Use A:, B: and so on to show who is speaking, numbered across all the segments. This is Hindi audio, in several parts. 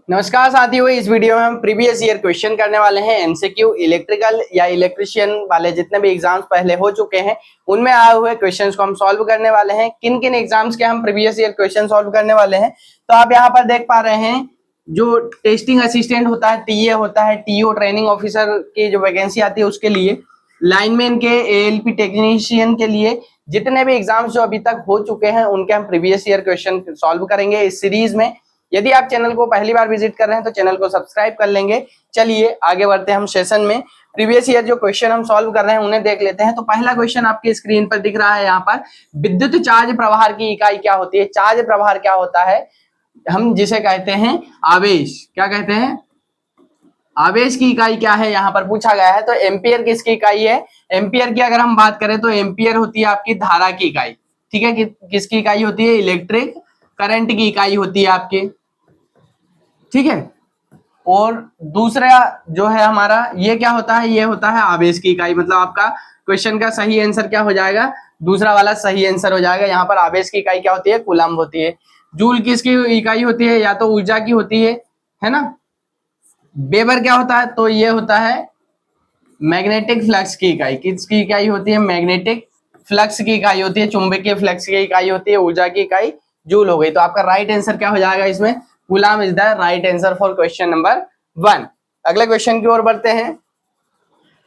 A: नमस्कार साथियों, इस वीडियो में हम प्रीवियस ईयर क्वेश्चन करने वाले हैं। एमसीक्यू इलेक्ट्रिकल या इलेक्ट्रिशियन वाले जितने भी एग्जाम्स पहले हो चुके हैं उनमें आए हुए क्वेश्चंस को हम सॉल्व करने वाले हैं। किन किन एग्जाम्स के हम प्रीवियस ईयर क्वेश्चन सॉल्व करने वाले हैं, तो आप यहाँ पर देख पा रहे हैं जो टेस्टिंग असिस्टेंट होता है, टीए होता है, टीओ ट्रेनिंग ऑफिसर की जो वैकेंसी आती है उसके लिए, लाइनमैन के, एएलपी टेक्नीशियन के लिए जितने भी एग्जाम्स जो अभी तक हो चुके हैं उनके हम प्रीवियस ईयर क्वेश्चन सॉल्व करेंगे इस सीरीज में। यदि आप चैनल को पहली बार विजिट कर रहे हैं तो चैनल को सब्सक्राइब कर लेंगे। चलिए आगे बढ़ते हैं हम सेशन में। प्रीवियस ईयर जो क्वेश्चन हम सॉल्व कर रहे हैं उन्हें देख लेते हैं। तो पहला क्वेश्चन आपकी स्क्रीन पर दिख रहा है यहाँ पर, विद्युत चार्ज प्रवाह की इकाई क्या होती है। चार्ज प्रवाह क्या होता है, हम जिसे कहते हैं आवेश, क्या कहते हैं, आवेश की इकाई क्या है यहाँ पर पूछा गया है। तो एम्पियर किसकी इकाई है, एम्पियर की अगर हम बात करें तो एम्पियर होती है आपकी धारा की इकाई। ठीक है, किसकी इकाई होती है, इलेक्ट्रिक करंट की इकाई होती है आपके। ठीक है, और दूसरा जो है हमारा ये क्या होता है, ये होता है आवेश की इकाई। मतलब आपका क्वेश्चन का सही आंसर क्या हो जाएगा, दूसरा वाला सही आंसर हो जाएगा। यहाँ पर आवेश की इकाई क्या होती है, कूलम्ब होती है। जूल किसकी इकाई होती है, या तो ऊर्जा की होती है ना। वेबर क्या होता है, तो ये होता है मैग्नेटिक फ्लक्स की इकाई। किसकी इकाई होती है, मैग्नेटिक फ्लक्स की इकाई होती है, चुंबकीय फ्लक्स की इकाई होती है। ऊर्जा की इकाई जूल हो गई। तो आपका राइट आंसर क्या हो जाएगा इसमें, coulomb is the right answer for question number 1। अगले क्वेश्चन की ओर बढ़ते हैं।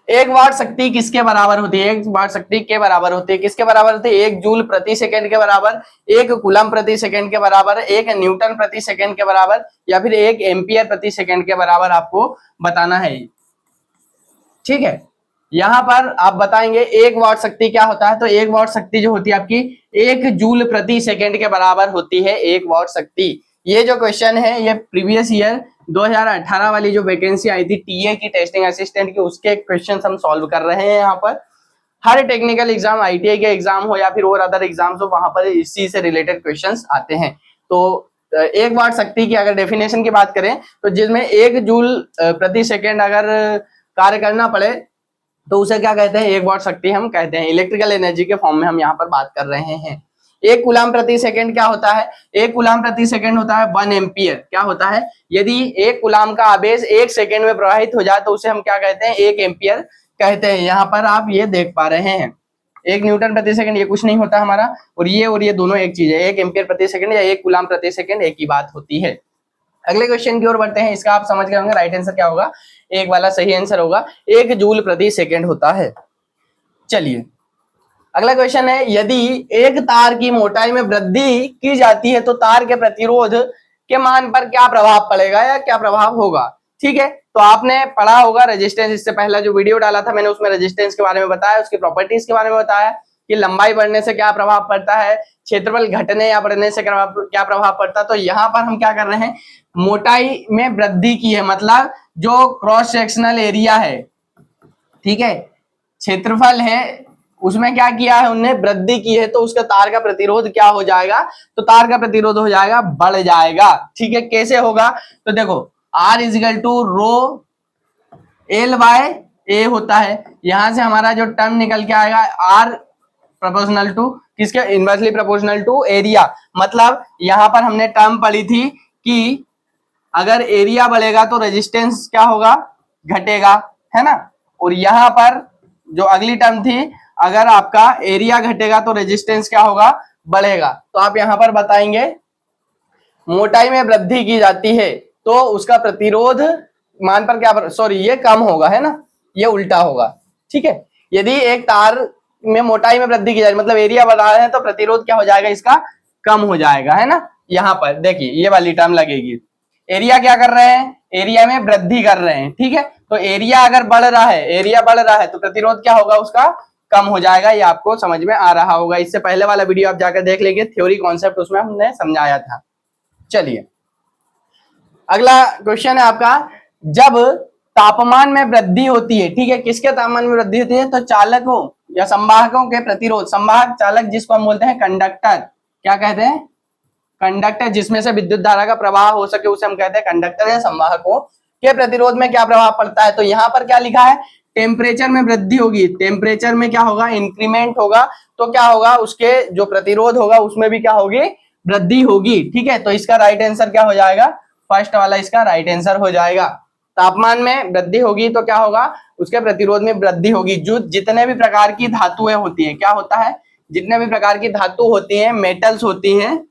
A: एक वाट शक्ति किसके बराबर होती है, एक वाट शक्ति के बराबर होती है, किसके बराबर होती है, एक जूल प्रति सेकंड के बराबर, एक कूलम्ब प्रति सेकंड के बराबर, एक न्यूटन प्रति सेकंड के बराबर, या फिर एक एम्पियर प्रति सेकंड के बराबर आपको बताना है। ठीक है, यहां पर आप बताएंगे एक वाट शक्ति क्या होता है। तो एक वाट शक्ति जो होती है आपकी एक जूल प्रति सेकंड के बराबर होती है, एक वाट शक्ति। ये जो क्वेश्चन है ये प्रीवियस ईयर 2018 वाली जो वैकेंसी आई थी टीए की, टेस्टिंग असिस्टेंट की, उसके क्वेश्चन हम सॉल्व कर रहे हैं। यहाँ पर हर टेक्निकल एग्जाम, आईटीआई के एग्जाम हो या फिर और अदर एग्जाम्स हो, वहां पर इसी से रिलेटेड क्वेश्चंस आते हैं। तो एक वाट शक्ति की अगर डेफिनेशन की बात करें तो जिसमें एक जूल प्रति सेकेंड अगर कार्य करना पड़े तो उसे क्या कहते हैं, एक वाट शक्ति हम कहते हैं। इलेक्ट्रिकल एनर्जी के फॉर्म में हम यहाँ पर बात कर रहे हैं। एक कूलम्ब प्रति सेकंड क्या होता है, एक कूलम्ब प्रति सेकंड होता है 1 एम्पियर। क्या होता है, यदि एक कूलम्ब का आवेश 1 सेकंड में प्रवाहित हो जाए तो उसे हम क्या कहते हैं, 1 एम्पियर कहते हैं। यहाँ पर आप ये देख पा रहे हैं, 1 न्यूटन प्रति सेकंड ये कुछ नहीं होता हमारा, और ये दोनों एक चीज है। 1 एम्पियर प्रति सेकंड या 1 कूलम्ब प्रति सेकंड एक ही बात होती है। अगले क्वेश्चन की ओर बढ़ते हैं। इसका आप समझ गए होंगे राइट आंसर क्या होगा, एक वाला सही आंसर होगा, 1 जूल प्रति सेकंड होता है। चलिए अगला क्वेश्चन है, यदि एक तार की मोटाई में वृद्धि की जाती है तो तार के प्रतिरोध के मान पर क्या प्रभाव पड़ेगा या क्या प्रभाव होगा। ठीक है, तो आपने पढ़ा होगा रेजिस्टेंस, इससे पहला जो वीडियो डाला था मैंने उसमें रेजिस्टेंस के बारे में बताया, उसकी प्रॉपर्टीज के बारे में बताया कि लंबाई बढ़ने से क्या प्रभाव पड़ता है, क्षेत्रफल घटने या बढ़ने से क्या प्रभाव पड़ता है। तो यहाँ पर हम क्या कर रहे हैं, मोटाई में वृद्धि की है, मतलब जो क्रॉस सेक्शनल एरिया है, ठीक है, क्षेत्रफल है, उसमें क्या किया है उन्होंने, वृद्धि की है। तो उसका तार का प्रतिरोध क्या हो जाएगा, तो तार का प्रतिरोध हो जाएगा, बढ़ जाएगा। ठीक है, कैसे होगा, तो देखो R equal to rho L by A होता है। यहां से हमारा जो टर्म निकल के आएगा R प्रोपोर्शनल टू किसके, इनवर्सली प्रोपोर्शनल टू एरिया। मतलब यहां पर हमने टर्म पढ़ी थी कि अगर एरिया बढ़ेगा तो रेजिस्टेंस क्या होगा, घटेगा, है ना। और यहां पर जो अगली टर्म थी, अगर आपका एरिया घटेगा तो रेजिस्टेंस क्या होगा, बढ़ेगा। तो आप यहां पर बताएंगे मोटाई में वृद्धि की जाती है तो उसका प्रतिरोध मान पर क्या, सॉरी ये कम होगा, है ना, ये उल्टा होगा। ठीक है, यदि एक तार में मोटाई में वृद्धि की जाए मतलब एरिया बढ़ा है तो प्रतिरोध क्या हो जाएगा, इसका कम हो जाएगा, है ना। यहाँ पर देखिए ये वाली टर्म लगेगी, एरिया क्या कर रहे हैं, एरिया में वृद्धि कर रहे हैं। ठीक है, तो एरिया अगर बढ़ रहा है, एरिया बढ़ रहा है तो प्रतिरोध क्या होगा, उसका कम हो जाएगा। ये आपको समझ में आ रहा होगा, इससे पहले वाला वीडियो आप जाकर देख लेंगे, थ्योरी कॉन्सेप्ट उसमें हमने समझाया था। चलिए अगला क्वेश्चन है आपका, जब तापमान में वृद्धि होती है, ठीक है, किसके तापमान में वृद्धि होती है, तो चालकों या संवाहकों के प्रतिरोध, संवाहक चालक जिसको हम बोलते हैं कंडक्टर, क्या कहते हैं, कंडक्टर, जिसमें से विद्युत धारा का प्रवाह हो सके उसे हम कहते हैं कंडक्टर या संवाहकों के प्रतिरोध में क्या प्रभाव पड़ता है। तो यहाँ पर क्या लिखा है, टेम्परेचर में वृद्धि होगी, टेम्परेचर में क्या होगा, इंक्रीमेंट होगा, तो क्या होगा, उसके जो प्रतिरोध होगा उसमें भी क्या होगी, वृद्धि होगी। ठीक है, तो इसका राइट आंसर क्या हो जाएगा, फर्स्ट वाला इसका राइट आंसर हो जाएगा। तापमान में वृद्धि होगी तो क्या होगा, उसके प्रतिरोध में वृद्धि होगी। जो जितने भी प्रकार की धातुएं होती हैं, क्या होता है, जितने भी प्रकार की धातु होती हैं, मेटल्स होती हैं,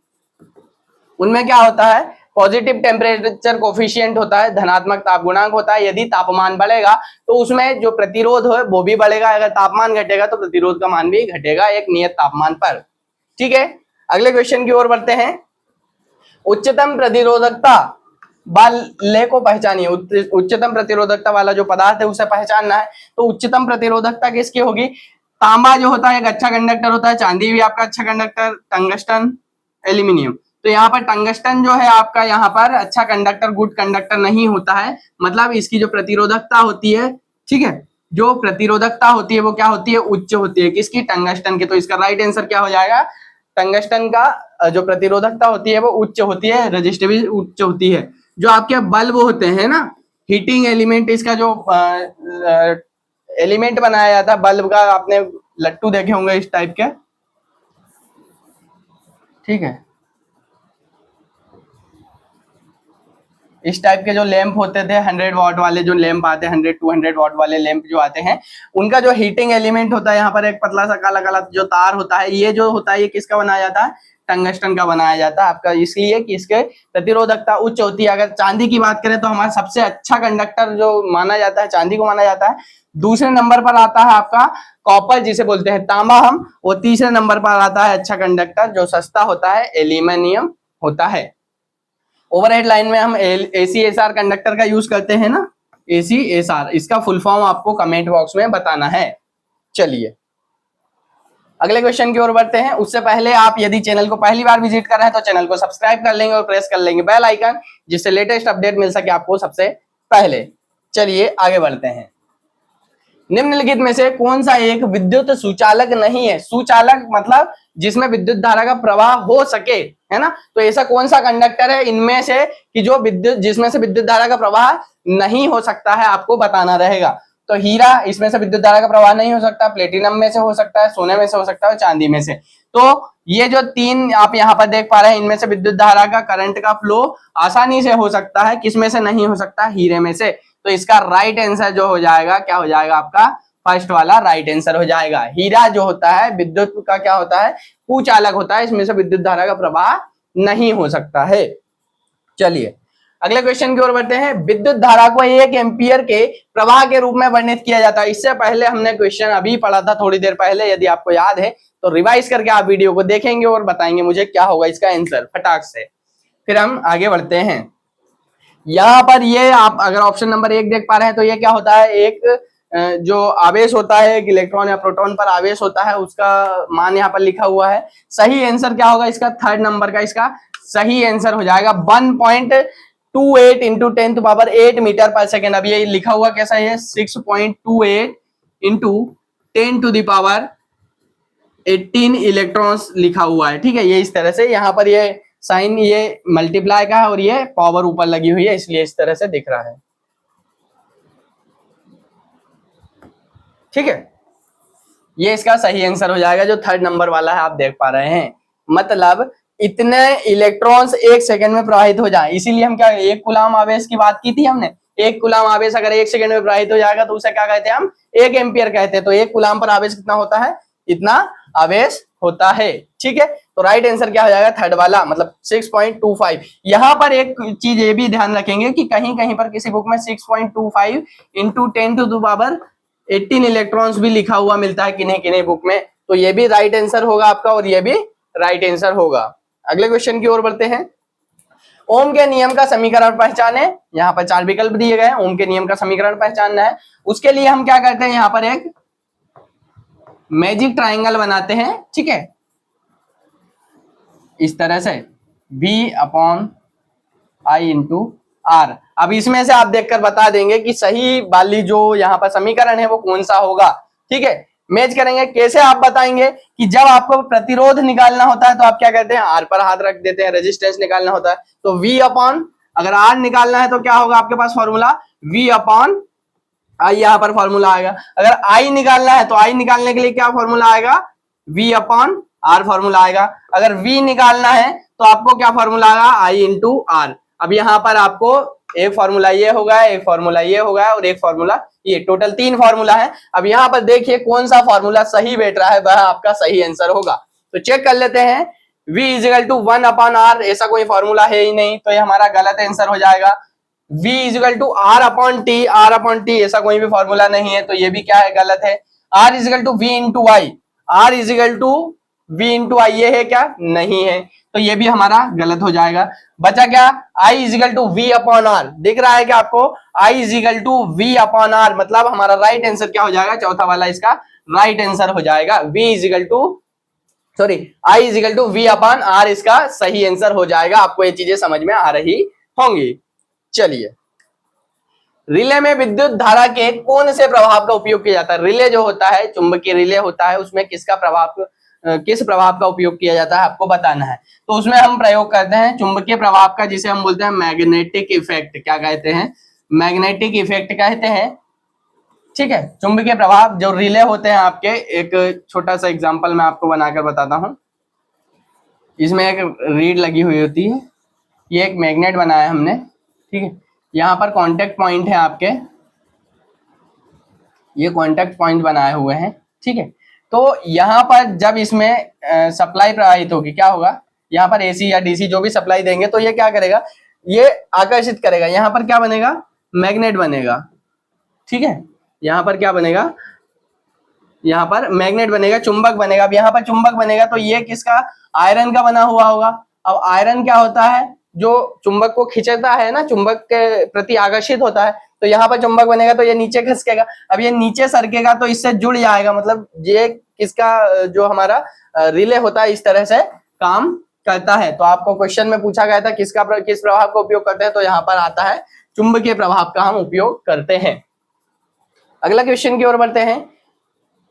A: उनमें क्या होता है, पॉजिटिव टेम्परेचर कोफिशिएंट होता है, धनात्मक ताप गुणांक होता है। यदि तापमान बढ़ेगा तो उसमें जो प्रतिरोध है वो भी बढ़ेगा, अगर तापमान घटेगा तो प्रतिरोध का मान भी घटेगा एक नियत तापमान पर। ठीक है, अगले क्वेश्चन की ओर बढ़ते हैं। उच्चतम प्रतिरोधकता वाले को पहचानिए। उच्चतम प्रतिरोधकता वाला जो पदार्थ है उसे पहचानना है। तो उच्चतम प्रतिरोधकता किसकी होगी, तांबा जो होता है एक अच्छा कंडक्टर होता है, चांदी भी आपका अच्छा कंडक्टर, टंगस्टन, एल्यूमिनियम। तो यहाँ पर टंगस्टन जो है आपका यहाँ पर अच्छा कंडक्टर, गुड कंडक्टर नहीं होता है, मतलब इसकी जो प्रतिरोधकता होती है, ठीक है, जो प्रतिरोधकता होती है वो क्या होती है, उच्च होती है। किसकी, टंगस्टन की। तो इसका राइट आंसर क्या हो जाएगा, टंगस्टन का जो प्रतिरोधकता होती है वो उच्च होती है, रेजिस्टिविटी उच्च होती है। जो आपके बल्ब होते हैं ना, हीटिंग एलिमेंट, इसका जो एलिमेंट बनाया जाता है बल्ब का, आपने लट्टू देखे होंगे इस टाइप के, ठीक है, इस टाइप के जो लैंप होते थे 100 वाट वाले जो लैंप आते हैं, 100-200 वाट वाले लैंप जो आते हैं, उनका जो हीटिंग एलिमेंट होता है यहाँ पर एक पतला सा काला काला जो तार होता है, ये जो होता है ये किसका बनाया जाता है, टंगस्टन का बनाया जाता है आपका, इसलिए कि इसके प्रतिरोधकता उच्च होती है। अगर चांदी की बात करें तो हमारा सबसे अच्छा कंडक्टर जो माना जाता है चांदी को माना जाता है। दूसरे नंबर पर आता है आपका कॉपर जिसे बोलते हैं तांबा हम, वो तीसरे नंबर पर आता है अच्छा कंडक्टर जो सस्ता होता है, एल्यूमिनियम होता है। ओवरहेड लाइन में हम ACSR कंडक्टर का यूज करते हैं ना, ACSR, इसका फुल फॉर्म आपको कमेंट बॉक्स में बताना है। चलिए अगले क्वेश्चन की ओर बढ़ते हैं। उससे पहले आप यदि चैनल को पहली बार विजिट कर रहे हैं तो चैनल को सब्सक्राइब कर लेंगे और प्रेस कर लेंगे बेल आइकन, जिससे लेटेस्ट अपडेट मिल सके आपको सबसे पहले। चलिए आगे बढ़ते हैं। निम्नलिखित में से कौन सा एक विद्युत सुचालक नहीं है, सुचालक मतलब जिसमें विद्युत धारा का प्रवाह हो सके, है ना, तो ऐसा कौन सा कंडक्टर है इनमें से कि जो विद्युत, जिसमें से विद्युत धारा का प्रवाह नहीं हो सकता है, आपको बताना रहेगा। तो हीरा, इसमें से विद्युत धारा का प्रवाह नहीं हो सकता, प्लेटिनम में से हो सकता है, सोने में से हो सकता है, चांदी में से। तो ये जो तीन आप यहाँ पर देख पा रहे हैं, इनमें से विद्युत धारा का, करंट का फ्लो आसानी से हो सकता है, किसमें से नहीं हो सकता, हीरे में से। तो इसका राइट आंसर जो हो जाएगा, क्या हो जाएगा आपका, फर्स्ट वाला राइट आंसर हो जाएगा। हीरा जो होता है विद्युत का क्या होता है, कुचालक होता है, इसमें से विद्युत धारा का प्रवाह नहीं हो सकता है। चलिए अगले क्वेश्चन की ओर बढ़ते हैं। विद्युत धारा को 1 एम्पियर के प्रवाह के रूप में वर्णित किया जाता है। इससे पहले हमने क्वेश्चन अभी पढ़ा था थोड़ी देर पहले, यदि आपको याद है तो रिवाइज करके आप वीडियो को देखेंगे और बताएंगे मुझे क्या होगा इसका आंसर फटाक से। फिर हम आगे बढ़ते हैं। यहाँ पर ये आप अगर ऑप्शन नंबर 1 देख पा रहे हैं तो ये क्या होता है, एक जो आवेश होता है, एक इलेक्ट्रॉन या प्रोटॉन पर आवेश होता है, उसका मान यहाँ पर लिखा हुआ है। सही आंसर क्या होगा इसका, थर्ड नंबर का इसका सही आंसर हो जाएगा 1.28 इंटू 10⁸ मीटर पर सेकेंड। अब ये लिखा हुआ कैसा है, 6.28 इंटू 10⁻18 इलेक्ट्रॉन्स लिखा हुआ है, ठीक है। ये इस तरह से यहाँ पर ये साइन ये मल्टीप्लाई का है और ये पावर ऊपर लगी हुई है, इसलिए इस तरह से दिख रहा है, ठीक है। ये इसका सही आंसर हो जाएगा जो थर्ड नंबर वाला है, आप देख पा रहे हैं। मतलब इतने इलेक्ट्रॉन्स 1 सेकंड में प्रवाहित हो जाए, इसीलिए हम क्या, 1 कूलाम आवेश की बात की थी हमने। 1 कूलाम आवेश अगर 1 सेकंड में प्रवाहित हो जाएगा तो उसे क्या कहते हैं हम, 1 एम्पियर कहते हैं। तो 1 कूलाम पर आवेश कितना होता है, इतना आवेश होता है, ठीक है। तो राइट आंसर क्या हो जाएगा, थर्ड वाला, मतलब 6.25। यहाँ पर एक चीज ये भी ध्यान रखेंगे कि कहीं कहीं पर किसी बुक में 6.25 इंटू 10⁻18 इलेक्ट्रॉन्स भी लिखा हुआ मिलता है किन्हीं किन्हीं बुक में, तो ये भी राइट आंसर होगा आपका और ये भी राइट आंसर होगा। अगले क्वेश्चन की ओर बढ़ते हैं। ओम के नियम का समीकरण पहचाने। यहाँ पर 4 विकल्प दिए गए हैं, ओम के नियम का समीकरण पहचानना है। उसके लिए हम क्या करते हैं, यहाँ पर एक मैजिक ट्राइंगल बनाते हैं, ठीक है, इस तरह से V/I इंटू R। अब इसमें से आप देखकर बता देंगे कि सही वाली जो यहाँ पर समीकरण है वो कौन सा होगा, ठीक है। मैच करेंगे, कैसे आप बताएंगे कि जब आपको प्रतिरोध निकालना होता है तो आप क्या कहते हैं, R पर हाथ रख देते हैं, रेजिस्टेंस निकालना होता है तो V/, अगर R निकालना है तो क्या होगा आपके पास फॉर्मूला, V/I, यहाँ पर फॉर्मूला आएगा। अगर I निकालना है तो I निकालने के लिए क्या फॉर्मूला आएगा, V/R फॉर्मूला आएगा। अगर V निकालना है तो आपको क्या फॉर्मूला आएगा, I इंटू R। अब यहाँ पर आपको एक फॉर्मूला ये होगा, एक फॉर्मूला ये होगा और एक फॉर्मूला ये, टोटल 3 फॉर्मूला है। अब यहाँ पर देखिए कौन सा फॉर्मूला सही बैठ रहा है, वह आपका सही आंसर होगा। तो चेक कर लेते हैं। v इजिकल टू 1/r, ऐसा कोई फॉर्मूला है ही नहीं, तो ये हमारा गलत आंसर हो जाएगा। v इजिकल टू r/t, ऐसा कोई भी फॉर्मूला नहीं है, तो ये भी क्या है, गलत है। r equal to v into I, r equal to v into I, ये है क्या, नहीं है, तो ये भी हमारा गलत हो जाएगा। बचा क्या, i इजिकल टू v/r, दिख रहा है क्या आपको, i इजिकल टू v/r, मतलब हमारा राइट आंसर क्या हो जाएगा, चौथा वाला इसका राइट आंसर हो जाएगा। v equal to i equal to v/r इसका सही आंसर हो जाएगा। आपको ये चीजें समझ में आ रही होंगी। चलिए, रिले में विद्युत धारा के कौन से प्रभाव का उपयोग किया जाता है। रिले जो होता है, चुंबकीय रिले होता है, उसमें किस प्रभाव का उपयोग किया जाता है आपको बताना है। तो उसमें हम प्रयोग करते हैं चुंबकीय प्रभाव का, जिसे हम बोलते हैं मैग्नेटिक इफेक्ट। क्या कहते हैं, मैग्नेटिक इफेक्ट कहते हैं। ठीक है, चुंबकीय प्रभाव जो रिले होते हैं आपके, एक छोटा सा एग्जांपल मैं आपको बनाकर बताता हूं। इसमें एक रीड लगी हुई होती है, ये एक मैग्नेट बनाया हमने, ठीक है, यहाँ पर कांटेक्ट पॉइंट है आपके, ये कांटेक्ट पॉइंट बनाए हुए हैं, ठीक है। तो यहाँ पर जब इसमें सप्लाई प्रवाहित होगी, क्या होगा, यहाँ पर एसी या डीसी जो भी सप्लाई देंगे, तो ये क्या करेगा, ये आकर्षित करेगा, यहाँ पर क्या बनेगा, मैग्नेट बनेगा, ठीक है। यहाँ पर क्या बनेगा, यहाँ पर मैग्नेट बनेगा, चुंबक बनेगा। अब यहाँ पर चुंबक बनेगा तो ये किसका, आयरन का बना हुआ होगा। अब आयरन क्या होता है, जो चुंबक को खींचता है ना, चुंबक के प्रति आकर्षित होता है, तो यहाँ पर चुंबक बनेगा तो ये नीचे खिसकेगा। अब ये नीचे सरकेगा तो इससे जुड़ जाएगा, मतलब ये किसका, जो हमारा रिले होता है, इस तरह से काम करता है। तो आपको क्वेश्चन में पूछा गया था किस प्रभाव का उपयोग करते हैं, तो यहाँ पर आता है चुंबकीय प्रभाव का हम उपयोग करते हैं। अगला क्वेश्चन की ओर बढ़ते हैं।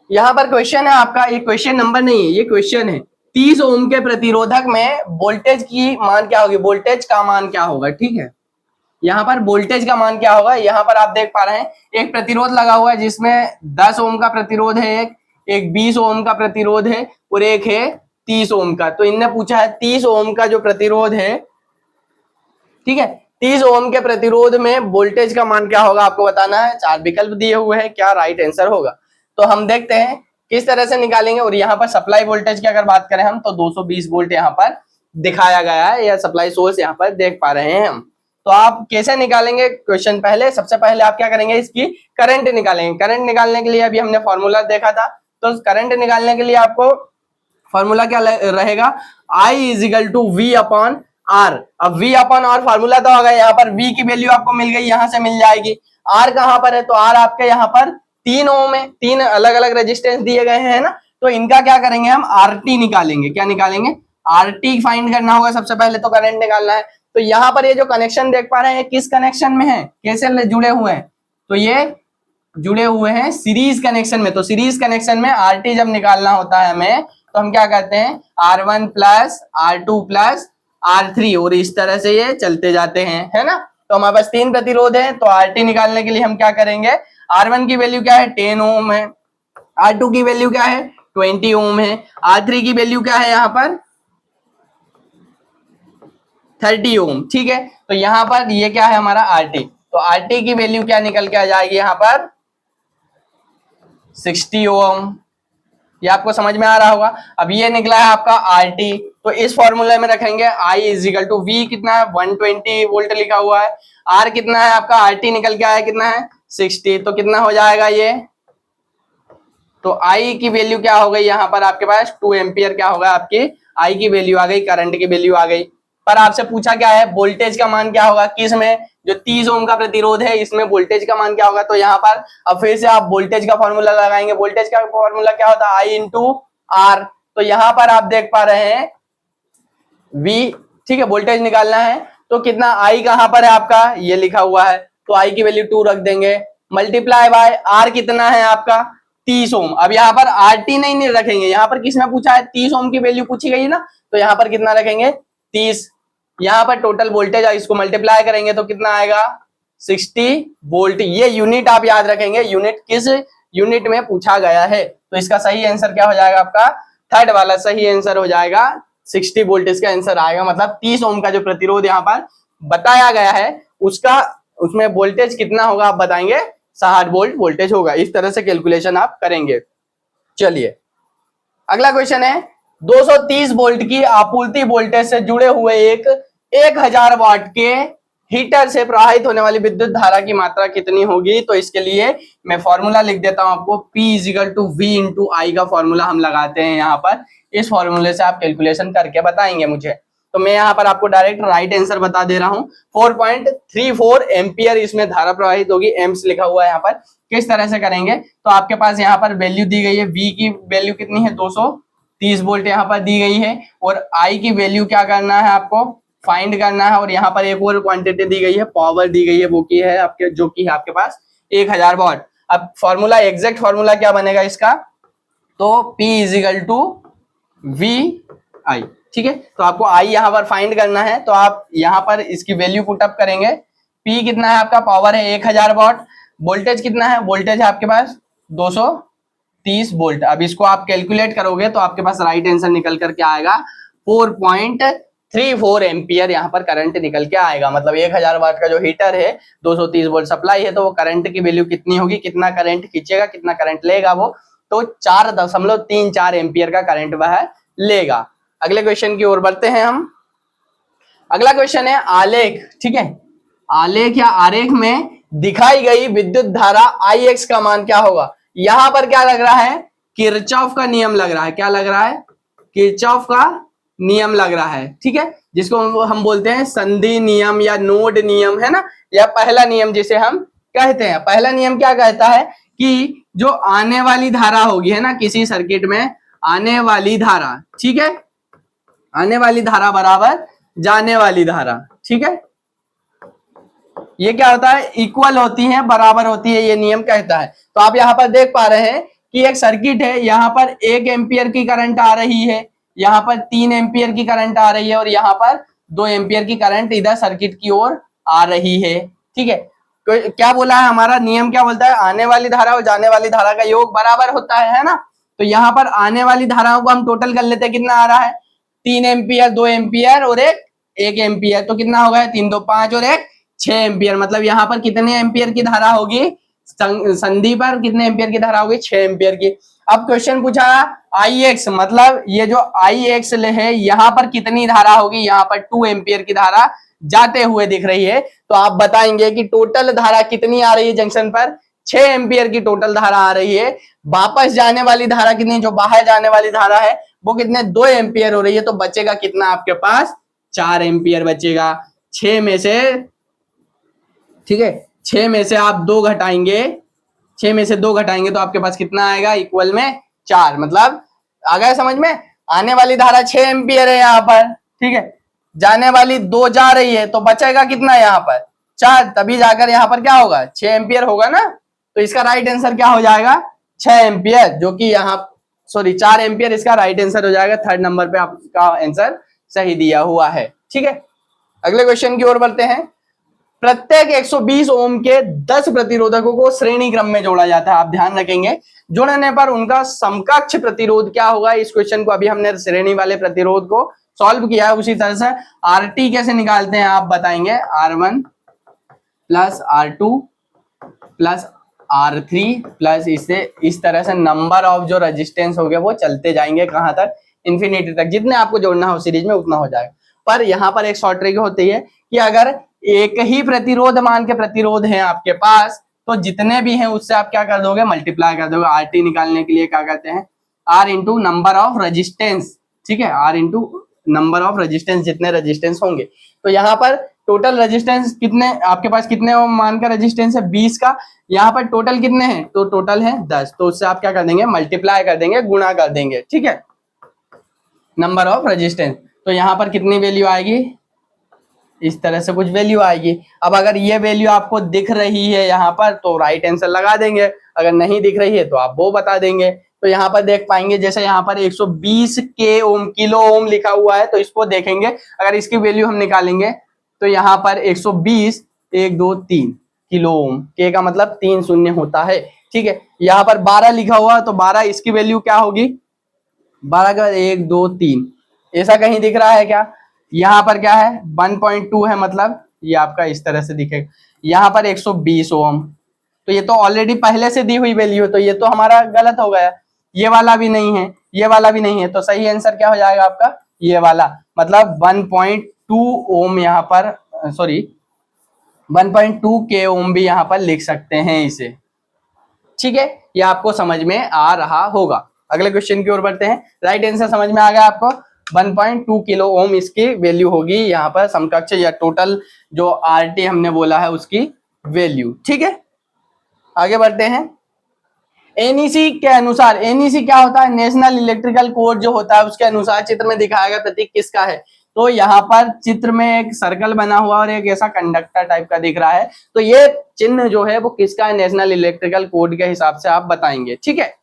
A: यहाँ पर क्वेश्चन है आपका, ये क्वेश्चन नंबर नहीं है, ये क्वेश्चन है 30 ओम के प्रतिरोधक में वोल्टेज की मान क्या होगी, वोल्टेज का मान क्या होगा, ठीक है। यहाँ पर वोल्टेज का मान क्या होगा, यहाँ पर आप देख पा रहे हैं एक प्रतिरोध लगा हुआ है जिसमें 10 ओम का प्रतिरोध है, एक 20 ओम का प्रतिरोध है और एक है 30 ओम का। तो इनने पूछा है 30 ओम का जो प्रतिरोध है, ठीक है, 30 ओम के प्रतिरोध में वोल्टेज का मान क्या होगा आपको बताना है। 4 विकल्प दिए हुए हैं, क्या राइट आंसर होगा। तो हम देखते हैं किस तरह से निकालेंगे। और यहाँ पर सप्लाई वोल्टेज की अगर बात करें हम, तो 220 वोल्ट यहाँ पर दिखाया गया है, या सप्लाई सोर्स यहाँ पर देख पा रहे हैं हम। तो आप कैसे निकालेंगे क्वेश्चन, पहले सबसे पहले आप क्या करेंगे, इसकी करंट निकालेंगे। करंट निकालने के लिए अभी हमने फॉर्मूला देखा था, तो करंट निकालने के लिए आपको फॉर्मूला क्या रहेगा, I इजिकल टू V/R। अब V/R फॉर्मूला तो आ गया, यहाँ पर V की वैल्यू आपको मिल गई, यहाँ से मिल जाएगी। R कहाँ पर है, तो R आपके यहाँ पर 3 ओम है, 3 अलग अलग रेजिस्टेंस दिए गए हैं ना, तो इनका क्या करेंगे हम, RT निकालेंगे। क्या निकालेंगे, RT फाइंड करना होगा सबसे पहले, तो करंट निकालना है। तो यहाँ पर ये जो कनेक्शन देख पा रहे हैं, किस कनेक्शन में है, कैसे जुड़े हुए हैं, तो ये जुड़े हुए हैं सीरीज कनेक्शन में। तो सीरीज कनेक्शन में RT जब निकालना होता है हमें, तो हम क्या करते हैं, R1 plus R2 plus R3, और इस तरह से ये चलते जाते हैं, है ना। तो हमारे पास 3 प्रतिरोध है, तो RT निकालने के लिए हम क्या करेंगे, R1 की वैल्यू क्या है, 10 ओम है, R2 की वैल्यू क्या है, 20 ओम है, R3 की वैल्यू क्या है यहाँ पर 30 ओम, ठीक है। तो यहाँ पर ये क्या है हमारा RT, तो RT की वैल्यू क्या निकल के आ जाएगी यहाँ पर 60 ओम। ये आपको समझ में आ रहा होगा। अब ये निकला है आपका RT, तो इस फॉर्मूले में रखेंगे I इजिकल टू V कितना है, 120 वोल्ट लिखा हुआ है, R कितना है आपका, RT निकल के आया कितना है 60, तो कितना हो जाएगा ये, तो I की वैल्यू क्या हो गई यहाँ पर आपके पास 2 एम्पियर, क्या होगा आपकी I की वैल्यू आ गई, करंट की वैल्यू आ गई। पर आपसे पूछा क्या है, वोल्टेज का मान क्या होगा, किस में, जो 30 ओम का प्रतिरोध है इसमें वोल्टेज का मान क्या होगा। तो यहाँ पर अब फिर से आप वोल्टेज का फॉर्मूला लगाएंगे। वोल्टेज का फॉर्मूला क्या होता है, I इंटू R। तो यहाँ पर आप देख पा रहे हैं V, ठीक है, वोल्टेज निकालना है, तो कितना I कहाँ पर है आपका, ये लिखा हुआ है, तो I की वैल्यू 2 रख देंगे, मल्टीप्लाई बाय R कितना है आपका 30 ओम। अब यहाँ पर RT नहीं रखेंगे, यहाँ पर किसने पूछा है, 30 ओम की वैल्यू पूछी गई ना, तो यहाँ पर कितना रखेंगे 30। यहाँ पर टोटल वोल्टेज इसको मल्टीप्लाई करेंगे तो कितना आएगा 60 वोल्ट। ये यूनिट आप याद रखेंगे, यूनिट किस यूनिट में पूछा गया है। तो इसका सही आंसर क्या हो जाएगा आपका, थर्ड वाला सही आंसर हो जाएगा 60 वोल्ट, इसका आंसर आएगा। मतलब 30 ओम का जो प्रतिरोध यहाँ पर बताया गया है उसका उसमें वोल्टेज कितना होगा आप बताएंगे, 60 वोल्ट वोल्टेज होगा। इस तरह से कैलकुलेशन आप करेंगे। चलिए अगला क्वेश्चन है 230 वोल्ट की आपूर्ति वोल्टेज से जुड़े हुए एक 1000 वाट के हीटर से प्रवाहित होने वाली विद्युत धारा की मात्रा कितनी होगी। तो इसके लिए मैं फॉर्मूला लिख देता हूं आपको, P = V × I का फॉर्मूला हम लगाते हैं यहाँ पर। इस फॉर्मूले से आप कैलकुलेशन करके बताएंगे मुझे। तो मैं यहाँ पर आपको डायरेक्ट राइट आंसर बता दे रहा हूँ। 4.34 एम्पियर इसमें धारा प्रवाहित होगी, एम्स लिखा हुआ है यहाँ पर। किस तरह से करेंगे, तो आपके पास यहाँ पर वैल्यू दी गई है, V की वैल्यू कितनी है 230 वोल्ट यहाँ पर दी गई है, और I की वैल्यू क्या करना है आपको फाइंड करना है। और यहाँ पर एक और क्वांटिटी दी गई है, पावर दी गई है, वो की है आपके जो की है आपके पास 1000 वाट। अब फॉर्मूला एग्जैक्ट फॉर्मूला क्या बनेगा इसका, तो P = VI, ठीक है। तो आपको I यहाँ पर फाइंड करना है, तो आप यहाँ पर इसकी वैल्यू पुट अप करेंगे। P कितना है आपका, पावर है 1000 वाट, वोल्टेज कितना है, वोल्टेज है आपके पास 230 वोल्ट। अब इसको आप कैलकुलेट करोगे तो आपके पास राइट आंसर निकल करके आएगा 4.34 एम्पियर यहाँ पर करंट निकल के आएगा। मतलब 1000 वाट का जो हीटर है 230 वोल्ट सप्लाई है, तो वो करंट की वैल्यू कितनी होगी, कितना करंट खींचेगा, कितना करंट लेगा वो, तो 4.34 एम्पियर का करंट वह लेगा। अगले क्वेश्चन की ओर बढ़ते हैं हम। अगला क्वेश्चन है आलेख, ठीक है। आलेख या आरेख में दिखाई गई विद्युत धारा Ix का मान क्या होगा। यहां पर क्या लग रहा है, किरचॉफ का नियम लग रहा है। क्या लग रहा है, किरचॉफ का नियम लग रहा है, ठीक है, जिसको हम बोलते हैं संधि नियम या नोड नियम, है ना, या पहला नियम जिसे हम कहते हैं। पहला नियम क्या कहता है कि जो आने वाली धारा होगी, है ना, किसी सर्किट में आने वाली धारा, ठीक है, आने वाली धारा बराबर जाने वाली धारा, ठीक है, ये क्या होता है, इक्वल होती है, बराबर होती है, ये नियम कहता है। तो आप यहाँ पर देख पा रहे हैं कि एक सर्किट है, यहाँ पर 1 एम्पियर की करंट आ रही है, यहाँ पर 3 एम्पियर की करंट आ रही है, और यहाँ पर 2 एम्पियर की करंट इधर सर्किट की ओर आ रही है, ठीक है। तो क्या बोला है हमारा नियम, क्या बोलता है, आने वाली धारा और जाने वाली धारा का योग बराबर होता है ना। तो यहाँ पर आने वाली धाराओं को हम टोटल कर लेते हैं, कितना आ रहा है, 3 एम्पियर, 2 एम्पियर और 1 एम्पियर, तो कितना होगा 3 2 5 और 1 6 एम्पियर। मतलब यहाँ पर कितने एम्पियर की धारा होगी, संधि पर कितने एम्पियर की धारा होगी, 6 एम्पियर की। अब क्वेश्चन पूछा Ix, मतलब ये जो Ix है यहाँ पर कितनी धारा होगी, यहाँ पर 2 एम्पियर की धारा जाते हुए दिख रही है। तो आप बताएंगे कि टोटल धारा कितनी आ रही है जंक्शन पर, 6 एम्पियर की टोटल धारा आ रही है। वापस जाने वाली धारा कितनी, जो बाहर जाने वाली धारा है वो कितने 2 एम्पियर हो रही है। तो बचेगा कितना आपके पास, 4 एम्पियर बचेगा 6 में से, ठीक है। 6 में से आप 2 घटाएंगे, 6 में से 2 घटाएंगे तो आपके पास कितना आएगा, इक्वल में 4। मतलब आ गया समझ में, आने वाली धारा 6 एम्पियर है यहाँ पर, ठीक है, जाने वाली 2 जा रही है, तो बचेगा कितना यहाँ पर 4, तभी जाकर यहाँ पर क्या होगा 6 एम्पियर होगा ना। तो इसका राइट आंसर क्या हो जाएगा 6 एम्पियर, जो कि यहाँ 4 एम्पियर इसका राइट आंसर हो जाएगा। 3rd नंबर पे आपका आंसर सही दिया हुआ है, ठीक है। अगले क्वेश्चन की ओर बढ़ते हैं। प्रत्येक 120 ओम के 10 प्रतिरोधकों को श्रेणी क्रम में जोड़ा जाता है। आप ध्यान रखेंगे, जोड़ने पर उनका समकक्ष प्रतिरोध क्या होगा। इस क्वेश्चन को अभी हमने श्रेणी वाले प्रतिरोध को सॉल्व किया है। उसी तरह से RT कैसे निकालते हैं आप बताएंगे, R1 plus R2 plus R3 plus इससे इस तरह से नंबर ऑफ जो रेजिस्टेंस हो गया वो चलते जाएंगे कहां तक, इन्फिनिटी तक। जितने आपको जोड़ना हो सीरीज में उतना हो जाएगा। पर यहाँ पर एक शॉर्ट ट्रिक होती है कि अगर एक ही प्रतिरोध मान के प्रतिरोध है आपके पास, तो जितने भी हैं उससे आप क्या कर दोगे, मल्टीप्लाई कर दोगे। RT निकालने के लिए क्या करते हैं, R into number of resistance, ठीक है, R into number of resistance, जितने रेजिस्टेंस होंगे। तो यहाँ पर टोटल रेजिस्टेंस कितने आपके पास, कितने मान का रेजिस्टेंस है 20 का, यहाँ पर टोटल कितने हैं, तो टोटल है 10। तो उससे आप क्या कर देंगे, मल्टीप्लाई कर देंगे, गुणा कर देंगे, ठीक है, नंबर ऑफ रेजिस्टेंस। तो यहाँ पर कितनी वैल्यू आएगी, इस तरह से कुछ वैल्यू आएगी। अब अगर ये वैल्यू आपको दिख रही है यहाँ पर तो राइट आंसर लगा देंगे, अगर नहीं दिख रही है तो आप वो बता देंगे। तो यहाँ पर देख पाएंगे, जैसे यहाँ पर 120 के ओम, किलो ओम लिखा हुआ है, तो इसको देखेंगे, अगर इसकी वैल्यू हम निकालेंगे तो यहाँ पर 120 1 2 3 किलो ओम, के का मतलब 3 शून्य होता है, ठीक है। यहाँ पर 12 लिखा हुआ है, तो 12 इसकी वैल्यू क्या होगी, 12 का 1 2 3, ऐसा कहीं दिख रहा है क्या, यहाँ पर क्या है 1.2 है, मतलब ये आपका इस तरह से दिखेगा। यहाँ पर 120 ओम, तो ये तो ऑलरेडी पहले से दी हुई वैल्यू है, तो ये तो हमारा गलत हो गया। ये वाला भी नहीं है, ये वाला भी नहीं है, तो सही आंसर क्या हो जाएगा आपका, ये वाला। मतलब 1.2 ओम यहाँ पर, सॉरी 1.2 के ओम भी यहाँ पर लिख सकते हैं इसे। ठीक है, ये आपको समझ में आ रहा होगा। अगले क्वेश्चन की ओर बढ़ते हैं। राइट आंसर समझ में आ गया आपको, 1.2 किलो ओम इसकी वैल्यू होगी यहाँ पर, समकक्ष या टोटल जो आरटी हमने बोला है उसकी वैल्यू। ठीक है, आगे बढ़ते हैं। एनईसी के अनुसार, एनईसी क्या होता है, नेशनल इलेक्ट्रिकल कोड जो होता है उसके अनुसार चित्र में दिखाया गया प्रतीक किसका है। तो यहाँ पर चित्र में एक सर्कल बना हुआ और एक ऐसा कंडक्टर टाइप का दिख रहा है, तो ये चिन्ह जो है वो किसका है, नेशनल इलेक्ट्रिकल कोड के हिसाब से आप बताएंगे। ठीक है,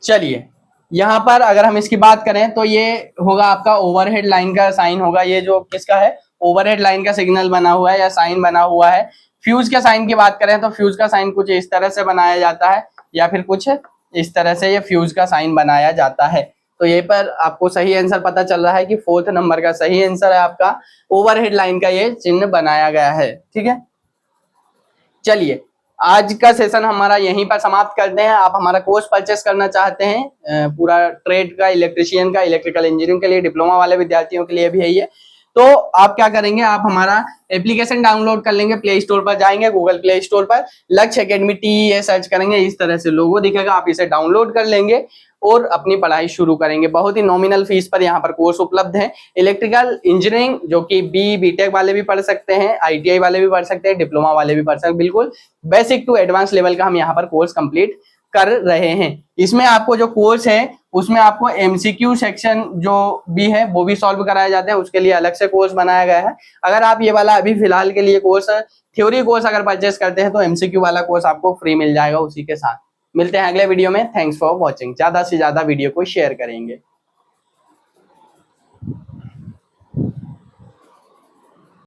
A: चलिए यहाँ पर अगर हम इसकी बात करें तो ये होगा आपका ओवरहेड लाइन का साइन होगा, ये जो किसका है, ओवरहेड लाइन का सिग्नल बना हुआ है या साइन बना हुआ है। फ्यूज के साइन की बात करें तो फ्यूज का साइन कुछ इस तरह से बनाया जाता है, या फिर कुछ इस तरह से ये फ्यूज का साइन बनाया जाता है। तो ये पर आपको सही आंसर पता चल रहा है कि 4th नंबर का सही आंसर है आपका, ओवरहेड लाइन का ये चिन्ह बनाया गया है। ठीक है, चलिए आज का सेशन हमारा यहीं पर समाप्त करते हैं। आप हमारा कोर्स परचेस करना चाहते हैं पूरा ट्रेड का, इलेक्ट्रिशियन का, इलेक्ट्रिकल इंजीनियरिंग के लिए, डिप्लोमा वाले विद्यार्थियों के लिए भी है ये, तो आप क्या करेंगे, आप हमारा एप्लीकेशन डाउनलोड कर लेंगे, प्ले स्टोर पर जाएंगे, गूगल प्ले स्टोर पर लक्ष्य एकेडमी TEA सर्च करेंगे, इस तरह से लोगो दिखेगा, आप इसे डाउनलोड कर लेंगे और अपनी पढ़ाई शुरू करेंगे। बहुत ही नॉमिनल फीस पर यहाँ पर कोर्स उपलब्ध है। इलेक्ट्रिकल इंजीनियरिंग जो कि BTech वाले भी पढ़ सकते हैं, ITI वाले भी पढ़ सकते हैं, डिप्लोमा वाले भी पढ़ सकते हैं, बिल्कुल बेसिक टू एडवांस लेवल का हम यहाँ पर कोर्स कंप्लीट कर रहे हैं। इसमें आपको जो कोर्स है उसमें आपको MCQ सेक्शन जो भी है वो भी सॉल्व कराया जाते हैं, उसके लिए अलग से कोर्स बनाया गया है। अगर आप ये वाला अभी फिलहाल के लिए कोर्स, थ्योरी कोर्स अगर परचेस करते हैं तो MCQ वाला कोर्स आपको फ्री मिल जाएगा उसी के साथ। मिलते हैं अगले वीडियो में। Thanks for watching. ज्यादा से ज्यादा वीडियो को शेयर करेंगे।